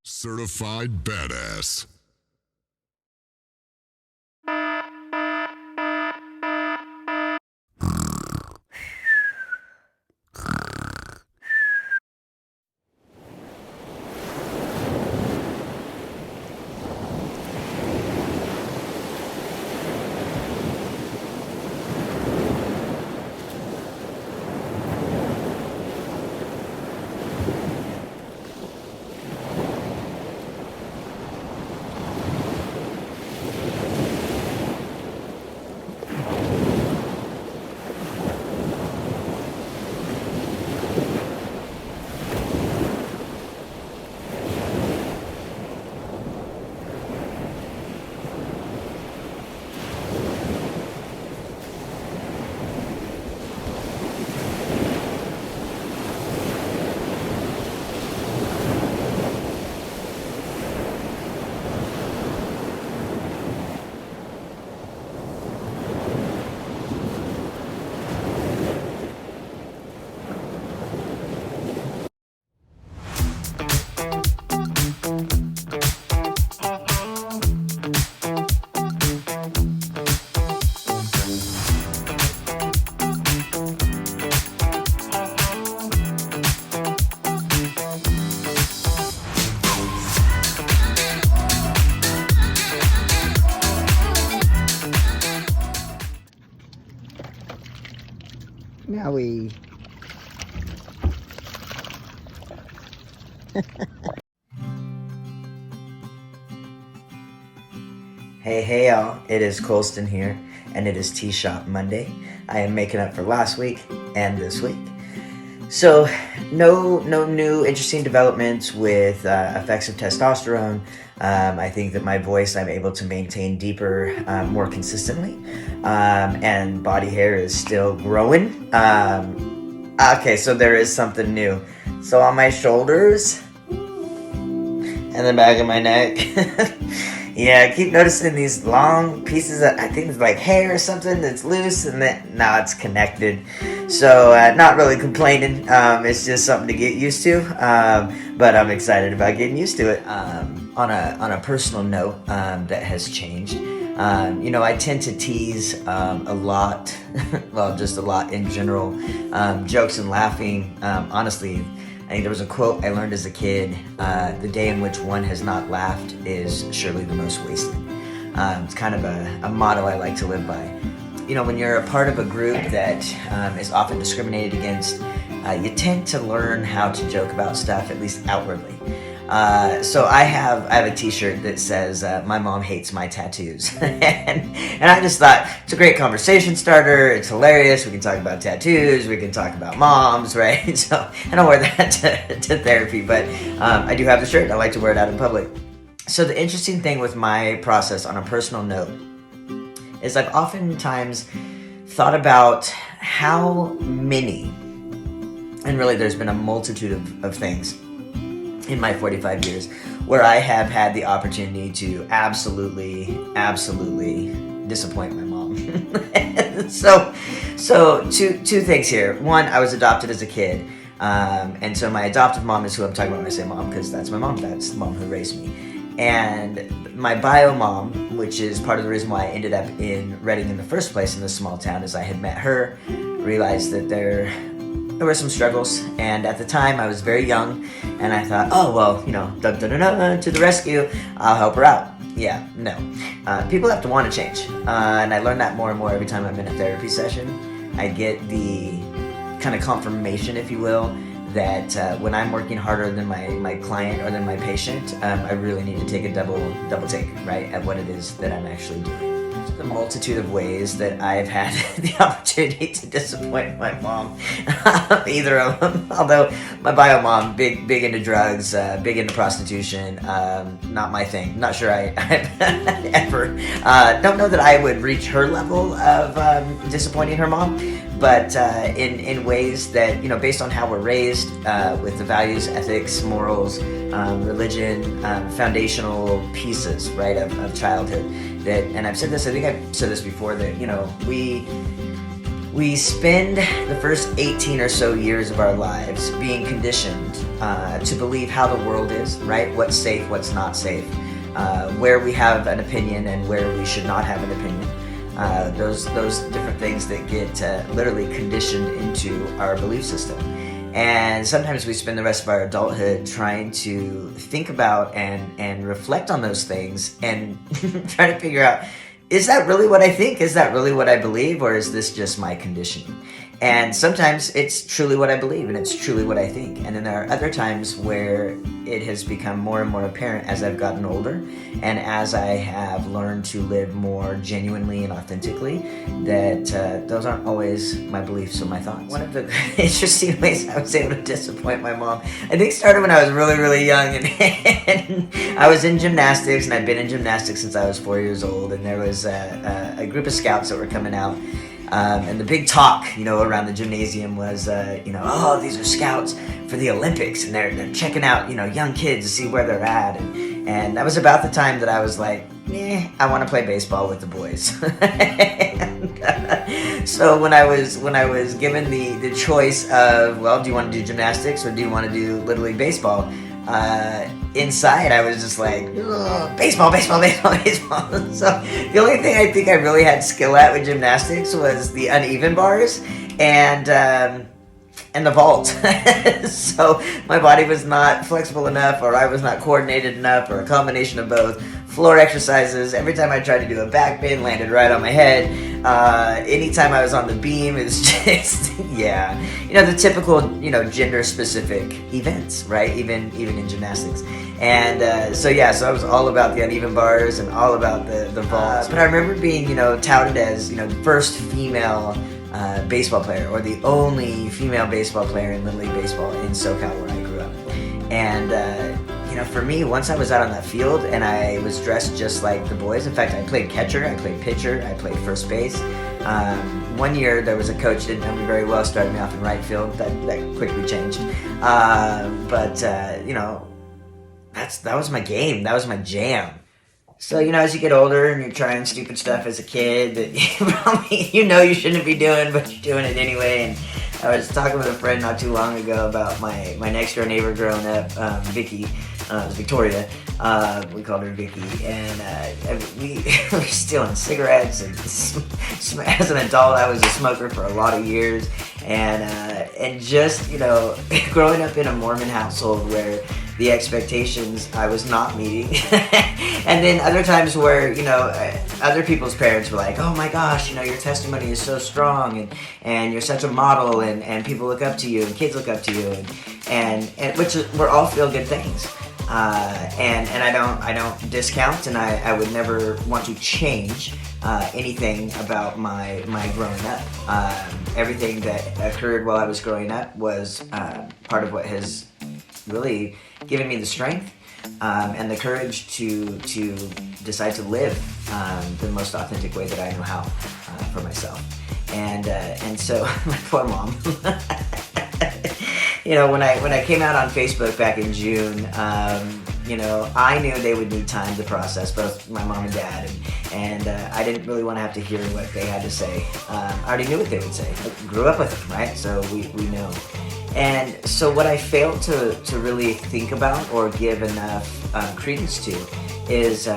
Certified badass. Maui. Hey y'all, it is Colston here, and it is Tea Shop Monday. I am making up for last week and this week. So, no new interesting developments with effects of testosterone. I think that my voice I'm able to maintain deeper more consistently, and body hair is still growing. Okay, so there is something new. So on my shoulders and the back of my neck, yeah, I keep noticing these long pieces of, I think it's like hair or something that's loose, and then now it's connected. So not really complaining. It's just something to get used to. But I'm excited about getting used to it. On a personal note, that has changed. I tend to tease a lot, well, just a lot in general, jokes and laughing. Honestly, I think there was a quote I learned as a kid: the day in which one has not laughed is surely the most wasted. It's kind of a motto I like to live by. When you're a part of a group that is often discriminated against, you tend to learn how to joke about stuff, at least outwardly. So I have a t-shirt that says, my mom hates my tattoos. and I just thought, it's a great conversation starter, it's hilarious, we can talk about tattoos, we can talk about moms, right? So I don't wear that to therapy, but I do have the shirt, I like to wear it out in public. So the interesting thing with my process on a personal note is I've oftentimes thought about how many, and really there's been a multitude of things in my 45 years where I have had the opportunity to absolutely disappoint my mom. So two things here. One, I was adopted as a kid, and so my adoptive mom is who I'm talking about when I say mom, because that's my mom. That's the mom who raised me. And my bio mom, which is part of the reason why I ended up in Reading in the first place in this small town, is I had met her, realized that there were some struggles, and at the time I was very young, and I thought, oh well, to the rescue, I'll help her out. Yeah, no. People have to want to change, and I learn that more and more every time I'm in a therapy session. I get the kind of confirmation, if you will, that when I'm working harder than my client or than my patient, I really need to take a double take, right, at what it is that I'm actually doing. The multitude of ways that I've had the opportunity to disappoint my mom, either of them. Although my bio mom, big into drugs, big into prostitution, not my thing. Not sure I ever, don't know that I would reach her level of disappointing her mom, but in ways that, based on how we're raised, with the values, ethics, morals, religion, foundational pieces, right, of childhood. And I've said this, I think I've said this before, that, we spend the first 18 or so years of our lives being conditioned to believe how the world is, right? What's safe, what's not safe, where we have an opinion and where we should not have an opinion. Those different things that get literally conditioned into our belief system. And sometimes we spend the rest of our adulthood trying to think about and reflect on those things and try to figure out, is that really what I think? Is that really what I believe? Or is this just my conditioning? And sometimes it's truly what I believe and it's truly what I think. And then there are other times where it has become more and more apparent as I've gotten older and as I have learned to live more genuinely and authentically that those aren't always my beliefs or my thoughts. One of the interesting ways I was able to disappoint my mom, I think, started when I was really, really young. And I was in gymnastics, and I'd been in gymnastics since I was 4 years old. And there was a group of scouts that were coming out. And the big talk, around the gymnasium was, oh, these are scouts for the Olympics, and they're checking out, young kids to see where they're at. And that was about the time that I was like, I want to play baseball with the boys. So when I was given the choice of, well, do you want to do gymnastics or do you want to do Little League baseball? Inside, I was just like, baseball. So the only thing I think I really had skill at with gymnastics was the uneven bars and the vault. So my body was not flexible enough, or I was not coordinated enough, or a combination of both. Floor exercises, every time I tried to do a back bend, landed right on my head. Anytime I was on the beam, it was just, the typical, gender-specific events, right? Even in gymnastics. And so I was all about the uneven bars and all about the vaults. But I remember being, touted as, the first female baseball player, or the only female baseball player in Little League baseball in SoCal where I grew up. And for me, once I was out on that field and I was dressed just like the boys, in fact, I played catcher, I played pitcher, I played first base. One year there was a coach that didn't know me very well, started me off in right field. That quickly changed. That was my game. That was my jam. So, as you get older and you're trying stupid stuff as a kid that you shouldn't be doing, but you're doing it anyway. And I was talking with a friend not too long ago about my next door neighbor growing up, Vicky. It was Victoria. We called her Vicky. And we were stealing cigarettes. And as an adult, I was a smoker for a lot of years. And just, growing up in a Mormon household where the expectations I was not meeting. And then other times where, other people's parents were like, oh my gosh, your testimony is so strong and you're such a model and people look up to you and kids look up to you and which were all feel good things. And I don't discount, and I would never want to change anything about my growing up. Everything that occurred while I was growing up was part of what has really given me the strength and the courage to decide to live the most authentic way that I know how for myself. And so my poor mom. When I came out on Facebook back in June, I knew they would need time to process, both my mom and dad, and I didn't really want to have to hear what they had to say. I already knew what they would say. I grew up with them, right? So we know. And so what I failed to really think about or give enough credence to is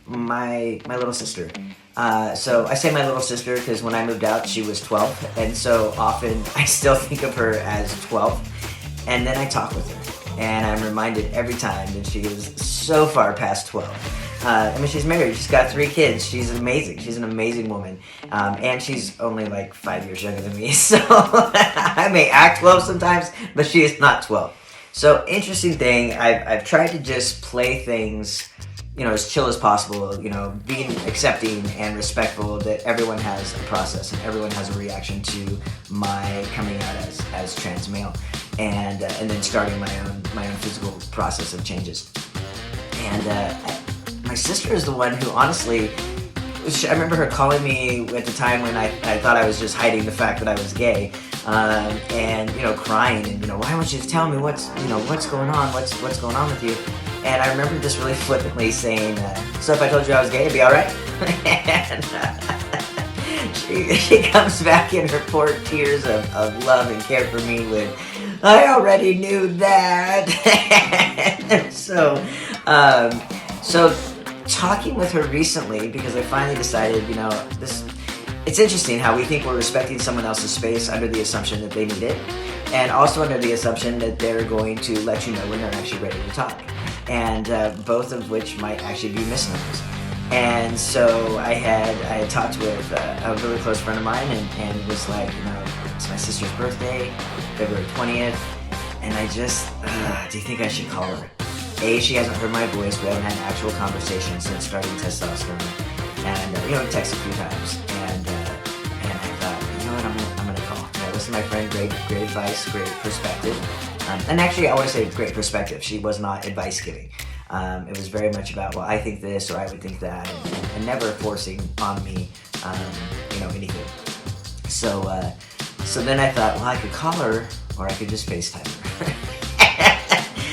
my little sister. So I say my little sister because when I moved out, she was 12, and so often I still think of her as 12. And then I talk with her, and I'm reminded every time that she is so far past 12. She's married, she's got 3 kids, she's amazing, she's an amazing woman, and she's only like 5 years younger than me, so I may act 12 sometimes, but she is not 12. So, interesting thing, I've tried to just play things, as chill as possible, being accepting and respectful that everyone has a process and everyone has a reaction to my coming out as trans male, and then starting my own physical process of changes. And my sister is the one who honestly I remember her calling me at the time when I thought I was just hiding the fact that I was gay, and crying, and why won't you just tell me what's going on, what's going on with you? And I remember just really flippantly saying, so if I told you I was gay, it'd be all right. And she comes back in her poor tears of love and care for me with, I already knew that. So talking with her recently, because I finally decided, it's interesting how we think we're respecting someone else's space under the assumption that they need it, and also under the assumption that they're going to let you know when they're actually ready to talk, and both of which might actually be misnomers. And so I had talked with a really close friend of mine, and was like, it's my sister's birthday, February 20th, and I just, do you think I should call her? A, she hasn't heard my voice, we haven't had an actual conversation since starting testosterone, and text a few times, and I thought, what, I'm gonna call. Listen to my friend, great advice, great perspective, and actually I want to say great perspective. She was not advice giving. It was very much about, well, I think this or I would think that, and never forcing on me, anything. So then I thought, well, I could call her or I could just FaceTime her.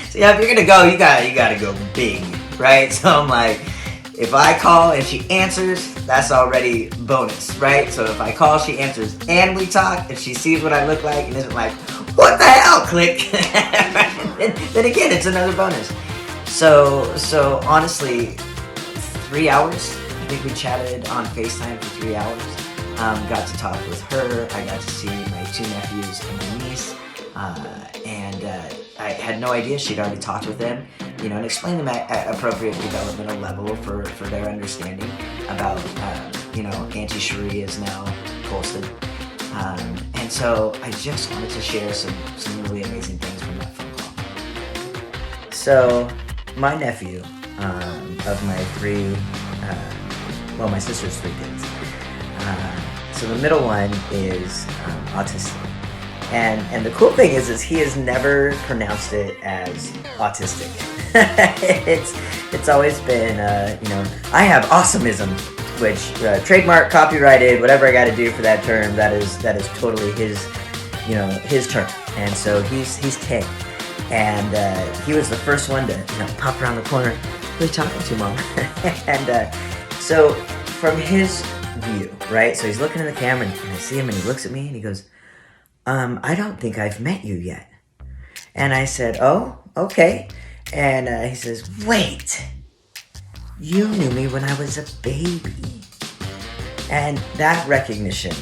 So if you're gonna go, you gotta go big, right? So I'm like, if I call and she answers, that's already bonus, right? So if I call, she answers, and we talk, and she sees what I look like and isn't like, what the hell, click. then again, it's another bonus. So honestly, 3 hours. I think we chatted on FaceTime for 3 hours. Got to talk with her. I got to see my 2 nephews and my niece. And I had no idea she'd already talked with them, and explained them at appropriate developmental level for their understanding about, Auntie Cherie is now Colston. And so I just wanted to share some really amazing things from that phone call. So my nephew, of my 3, my sister's 3 kids. So the middle one is autistic. And the cool thing is he has never pronounced it as autistic. it's always been, I have awesomeism, which trademark, copyrighted, whatever I got to do for that term, that is totally his term. And so he's K. And he was the first one to pop around the corner, who are you talking to, Mom? And so from his view, right? So he's looking in the camera, and I see him, and he looks at me, and he goes, I don't think I've met you yet. And I said, oh, okay. And he says, wait, you knew me when I was a baby. And that recognition,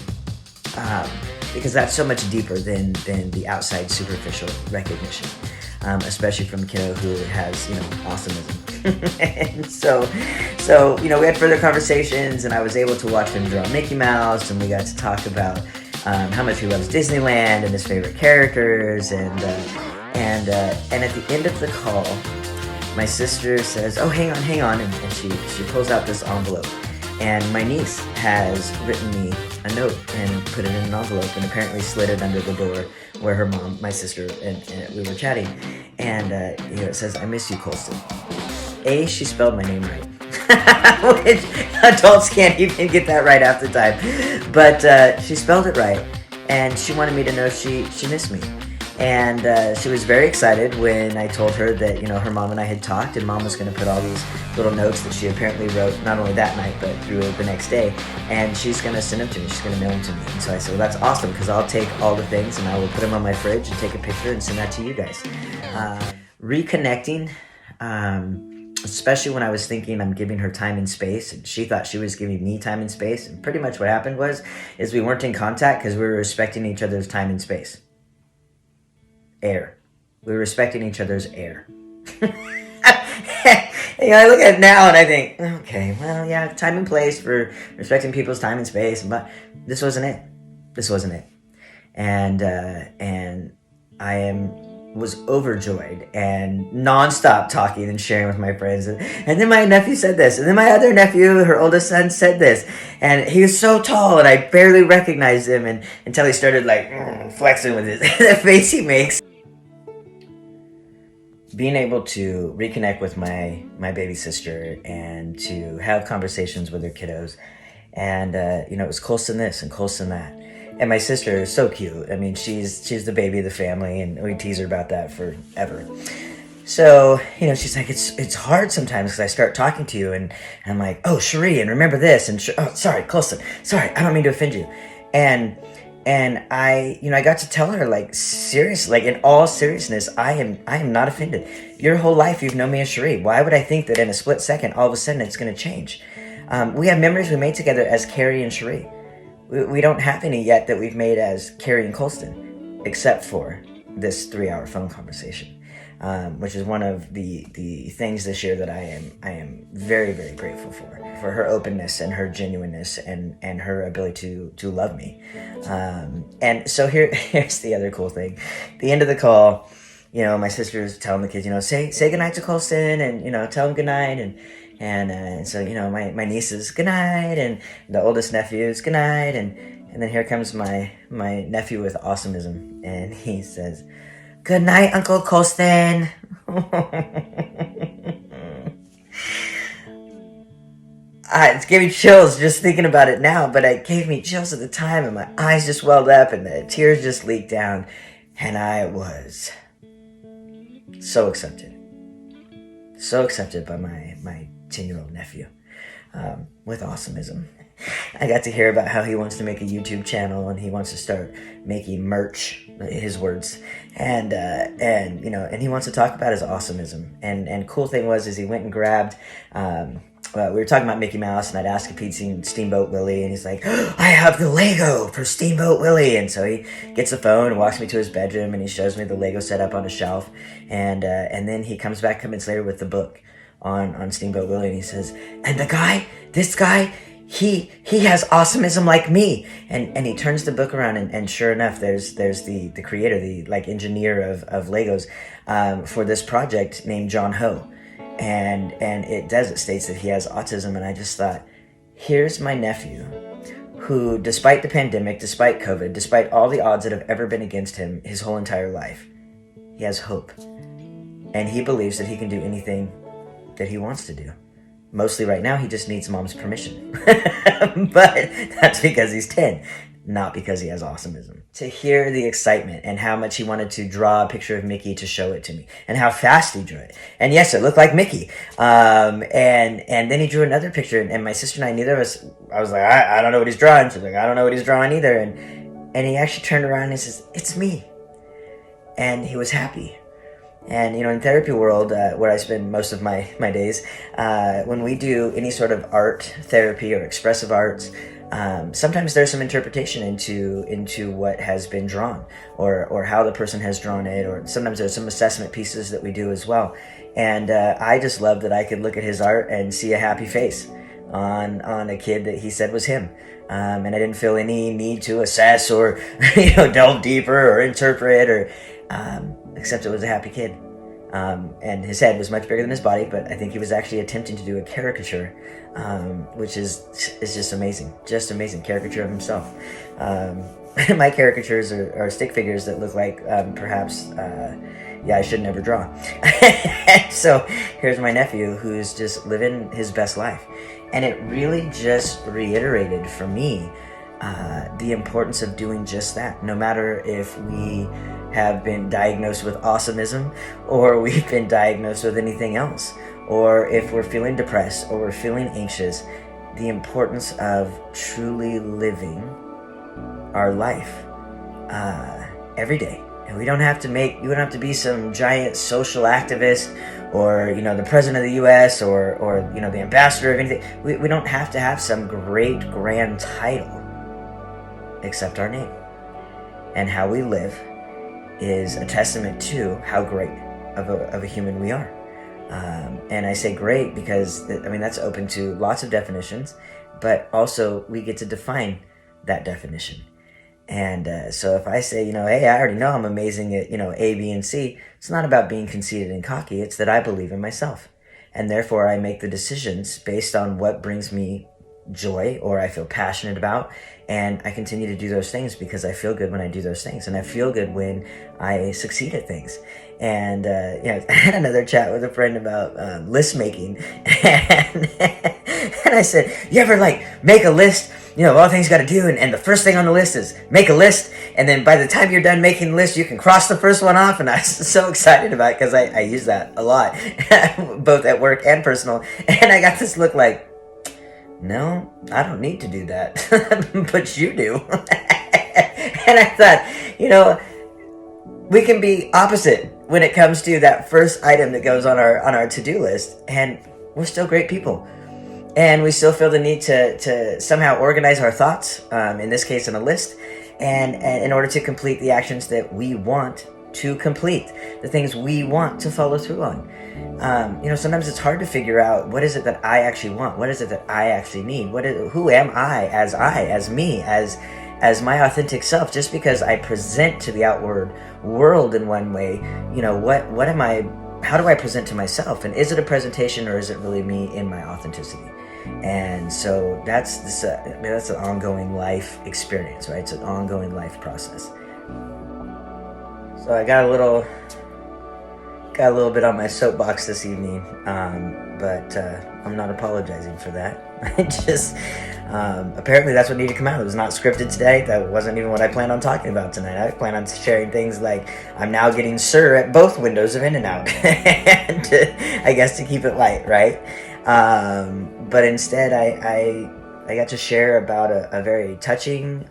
because that's so much deeper than the outside superficial recognition, especially from a kiddo who has, awesomeism. And so, we had further conversations, and I was able to watch him draw Mickey Mouse, and we got to talk about how much he loves Disneyland and his favorite characters, and at the end of the call, my sister says, "Oh, hang on," and she pulls out this envelope, and my niece has written me a note and put it in an envelope, and apparently slid it under the door where her mom, my sister, and we were chatting, and it says, "I miss you, Colston." She spelled my name right. Which adults can't even get that right half the time. But she spelled it right, and she wanted me to know she missed me. And she was very excited when I told her that, her mom and I had talked, and Mom was going to put all these little notes that she apparently wrote, not only that night, but through the next day, and she's going to send them to me. She's going to mail them to me. And so I said, well, that's awesome, because I'll take all the things, and I will put them on my fridge and take a picture and send that to you guys. Reconnecting, especially when I was thinking I'm giving her time and space, and she thought she was giving me time and space, and pretty much what happened is we weren't in contact because we were respecting each other's time and space. Air. We were respecting each other's air. I look at it now and I think, okay, well, yeah, time and place for respecting people's time and space, but this wasn't it. And I was overjoyed and nonstop talking and sharing with my friends. And then my nephew said this, and then my other nephew, her oldest son, said this, and he was so tall, and I barely recognized him until he started flexing with the face he makes. being able to reconnect with my baby sister and to have conversations with her kiddos, and it was Colston this and Colston that. And my sister is so cute. I mean, she's the baby of the family, and we tease her about that forever. So, she's like, it's hard sometimes because I start talking to you and I'm like, oh, Cherie, and remember this, and oh, sorry, Colston, sorry, I don't mean to offend you. And I got to tell her, like, serious, like, in all seriousness, I am not offended. Your whole life you've known me as Cherie. Why would I think that in a split second, all of a sudden it's going to change? We have memories we made together as Carrie and Cherie. We don't have any yet that we've made as Carrie and Colston, except for this 3-hour phone conversation, which is one of the things this year that I am very, very grateful for her openness and her genuineness and her ability to love me. And so here's the other cool thing. At the end of the call, my sister's telling the kids, say goodnight to Colston, and tell him goodnight, and so my nieces, good night, and the oldest nephew's good night, and then here comes my nephew with awesomeism, and he says, good night, Uncle Colston. It's giving me chills just thinking about it now, but it gave me chills at the time, and my eyes just welled up and the tears just leaked down, and I was so accepted by my 10-year-old nephew, with awesomeism. I got to hear about how he wants to make a YouTube channel and he wants to start making merch, his words, and he wants to talk about his awesomeism. And cool thing was he went and grabbed. We were talking about Mickey Mouse, and I'd asked if he'd seen Steamboat Willie, and he's like, oh, I have the Lego for Steamboat Willie. And so he gets the phone and walks me to his bedroom, and he shows me the Lego set up on a shelf, and then he comes back a couple minutes later with the book on Steamboat Willie, and he says, and this guy, he has awesomeism like me. And he turns the book around, and sure enough, there's the creator, the engineer of Legos for this project named John Ho. And it states that he has autism, and I just thought, here's my nephew who, despite the pandemic, despite COVID, despite all the odds that have ever been against him his whole entire life, he has hope. And he believes that he can do anything that he wants to do. Mostly right now, he just needs mom's permission. But that's because he's 10, not because he has awesomeism. To hear the excitement and how much he wanted to draw a picture of Mickey to show it to me, and how fast he drew it. And yes, it looked like Mickey. And then he drew another picture, and my sister and I, neither of us, I was like, I don't know what he's drawing. She's like, I don't know what he's drawing either. And he actually turned around and he says, it's me. And he was happy. And, in therapy world, where I spend most of my days, when we do any sort of art therapy or expressive arts, sometimes there's some interpretation into what has been drawn, or how the person has drawn it, or sometimes there's some assessment pieces that we do as well. And I just love that I could look at his art and see a happy face on a kid that he said was him. And I didn't feel any need to assess or delve deeper or interpret, or except it was a happy kid. And his head was much bigger than his body, but I think he was actually attempting to do a caricature, which is just amazing. Just amazing caricature of himself. My caricatures are stick figures that look like perhaps I should never draw. So here's my nephew who's just living his best life. And it really just reiterated for me the importance of doing just that. No matter if we have been diagnosed with awesomeism, or we've been diagnosed with anything else, or if we're feeling depressed or we're feeling anxious, the importance of truly living our life every day. And you don't have to be some giant social activist, or the president of the US, or the ambassador of anything. We don't have to have some great grand title, except our name. And how we live is a testament to how great of a human we are. And I say great because that's open to lots of definitions, but also we get to define that definition. And so if I say, hey, I already know I'm amazing at, A, B, and C, it's not about being conceited and cocky. It's that I believe in myself. And therefore I make the decisions based on what brings me joy or I feel passionate about. And I continue to do those things because I feel good when I do those things. And I feel good when I succeed at things. And, I had another chat with a friend about list making. And I said, you ever make a list, of all things you got to do, and the first thing on the list is make a list, and then by the time you're done making the list, you can cross the first one off. And I was so excited about it because I use that a lot, both at work and personal. And I got this look like, no, I don't need to do that, but you do. And I thought, we can be opposite when it comes to that first item that goes on our to-do list, and we're still great people. And we still feel the need to somehow organize our thoughts, in this case in a list, and in order to complete the actions that we want to complete, the things we want to follow through on. Sometimes it's hard to figure out what is it that I actually want, what is it that I actually need, who am as me, as my authentic self. Just because I present to the outward world in one way, what am I? How do I present to myself? And is it a presentation, or is it really me in my authenticity? And so that's an ongoing life experience, right? It's an ongoing life process. So I got a little bit on my soapbox this evening, but I'm not apologizing for that. I just apparently that's what needed to come out. It was not scripted today. That wasn't even what I planned on talking about tonight. I planned on sharing things like I'm now getting Sir at both windows of In-N-Out, and I guess to keep it light, right? But instead, I got to share about a very touching,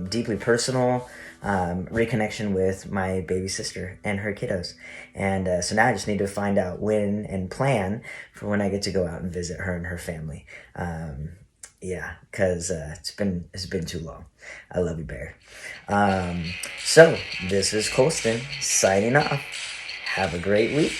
deeply personal reconnection with my baby sister and her kiddos. And so now I just need to find out when and plan for when I get to go out and visit her and her family. Because it's been too long. I love you, Bear. So this is Colston signing off. Have a great week.